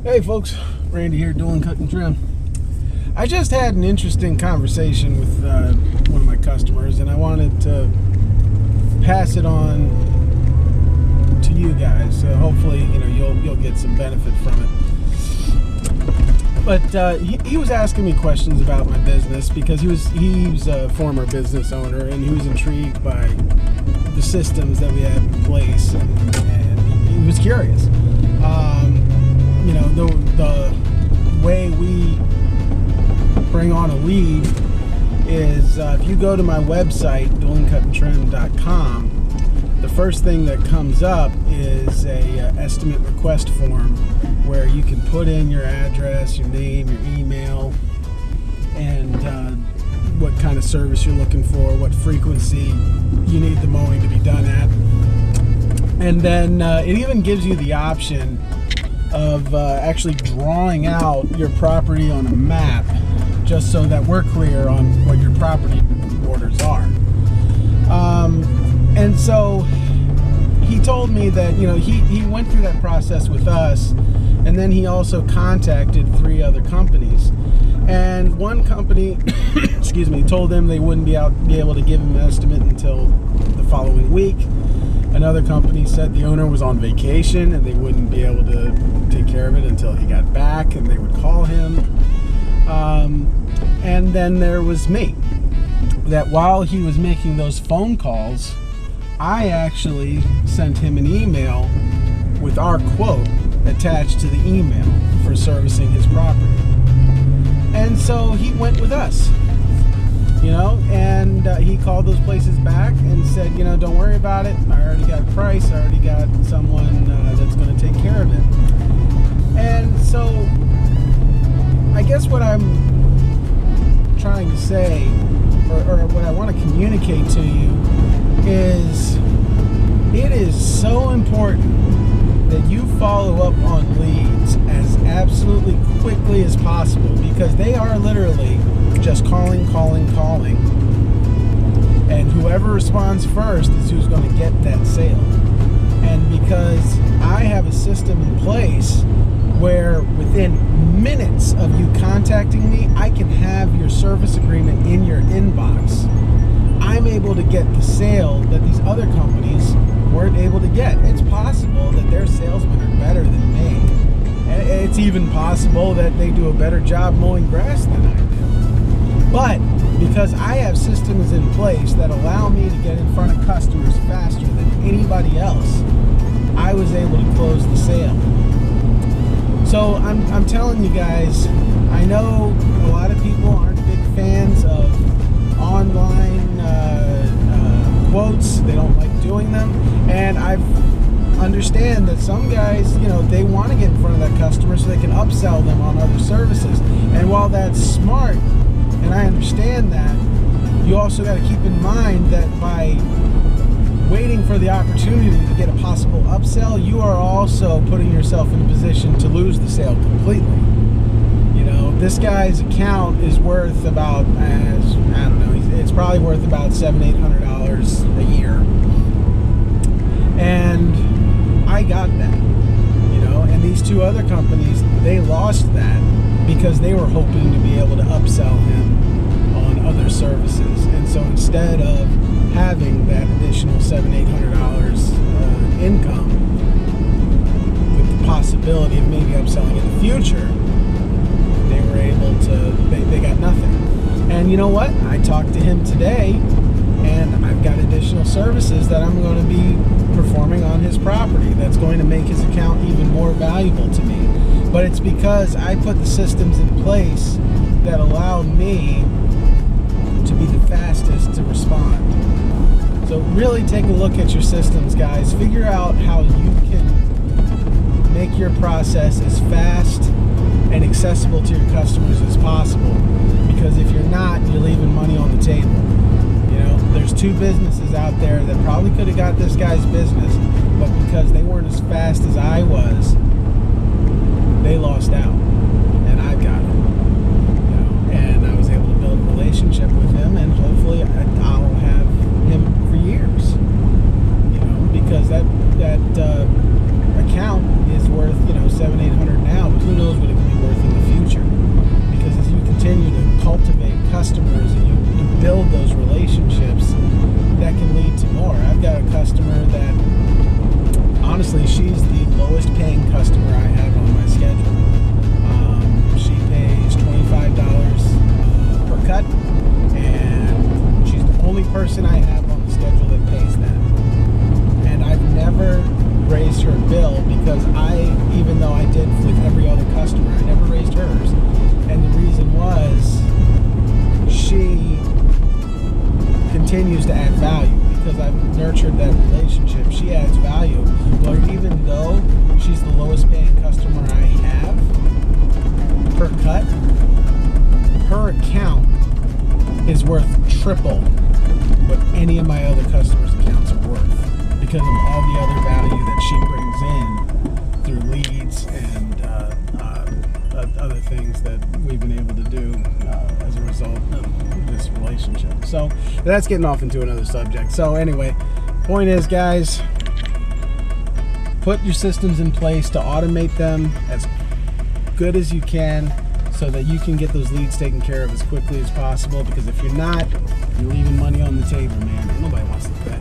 Hey folks, Randy here, Dulin Cut Trim. I just had an interesting conversation with one of my customers, and I wanted to pass it on to you guys. Hopefully, you'll get some benefit from it. But he was asking me questions about my business because he's a former business owner, and he was intrigued by the systems that we have in place, and he was curious. The way we bring on a lead is if you go to my website, dulincutandtrim.com, the first thing that comes up is a estimate request form where you can put in your address, your name, your email, and what kind of service you're looking for, what frequency you need the mowing to be done at. And then it even gives you the option of actually drawing out your property on a map, just so that we're clear on what your property borders are. And so he told me that he went through that process with us, and then he also contacted 3 other companies. And one company, excuse me, told him they wouldn't be able to give him an estimate until the following week. Another company said the owner was on vacation and they wouldn't be able to take care of it until he got back, and they would call him. And then there was me, that while he was making those phone calls, I actually sent him an email with our quote attached to the email for servicing his property. And so he went with us, and he called those places back and said, don't worry about it. I already got a price. I already got someone that's going to take care of it. And so I guess what I'm trying to say, or what I want to communicate to you, is it is so important that you follow up on leads as absolutely quickly as possible, because they are literally just calling, and whoever responds first is who's going to get that sale. And because I have a system in place where within minutes of you contacting me, I can have your service agreement in your inbox, I'm able to get the sale that these other companies weren't able to get. It's possible that their salesmen are better than me. And it's even possible that they do a better job mowing grass than I do. But because I have systems in place that allow me to get in front of customers faster than anybody else, I was able to close the sale. So I'm telling you guys, I know a lot of people aren't big fans of online quotes. They don't like doing them, and I understand that some guys, they want to get in front of that customer so they can upsell them on other services. And while that's smart, and I understand that, you also got to keep in mind that by waiting for the opportunity to get a possible upsell, you are also putting yourself in a position to lose the sale completely. This guy's account is worth about, it's probably worth about $700-800 a year. And I got that, and these 2 other companies, they lost that because they were hoping to be able to upsell him on other services. And so instead of having that additional $700-800 income with the possibility of maybe upselling in the future, they were able to, they got nothing. And you know what? I talked to him today, and I've got additional services that I'm going to be performing on his property that's going to make his account even more valuable to me. But it's because I put the systems in place that allow me to be the fastest to respond. So really take a look at your systems, guys. Figure out how you can make your process as fast and accessible to your customers as possible. Because if you're not, you're leaving money on the table. There's 2 businesses out there that probably could have got this guy's business, but because they weren't as fast as I was, they lost out, and I got it. And I was able to build a relationship with him, and hopefully I'll have him for years. Because that account is worth $700-800 now, but who knows lowest paying customer I have on my schedule. She pays $25 per cut, and she's the only person I have on the schedule that pays that. And I've never raised her bill because even though I did with every other customer, I never raised hers. And the reason was she continues to add value because I've nurtured that relationship. She adds value. Well, even though she's the lowest paying customer I have per cut, her account is worth triple what any of my other customers' accounts are worth because of all the other value that she brings in through leads and other things that we've been able to do as a result of this relationship. So that's getting off into another subject. So anyway, point is, guys, put your systems in place to automate them as good as you can so that you can get those leads taken care of as quickly as possible, because if you're not, you're leaving money on the table, man. Nobody wants to do that.